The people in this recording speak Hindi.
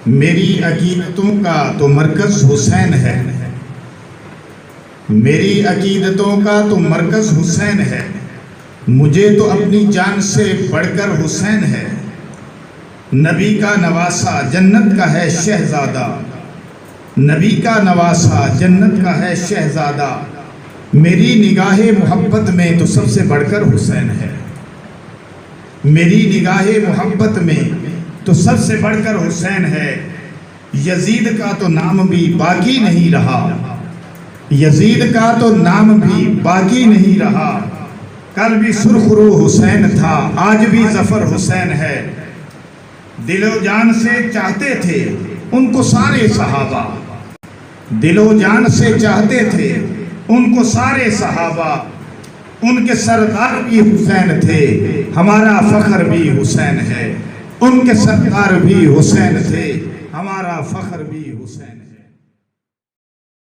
मेरी अकीदतों का तो मरकज़ हुसैन है, मेरी अकीदतों का तो मरकज़ हुसैन है। मुझे तो अपनी जान से बढ़कर हुसैन है। नबी का नवासा जन्नत का है शहज़ादा, नबी का नवासा जन्नत का है शहज़ादा। मेरी निगाहे मोहब्बत में तो सबसे बढ़कर हुसैन है, मेरी निगाहे मोहब्बत में तो सबसे बढ़कर हुसैन है। यजीद का तो नाम भी बाकी नहीं रहा, यजीद का तो नाम भी बाकी नहीं रहा। कल भी सुरखरू हुसैन था, आज भी जफर हुसैन है। दिलो जान से चाहते थे उनको सारे सहाबा, दिलो जान से चाहते थे उनको सारे सहाबा। उनके सरदार भी हुसैन थे, हमारा फख्र भी हुसैन है। उनके सरदार भी हुसैन थे, हमारा फख्र भी हुसैन है।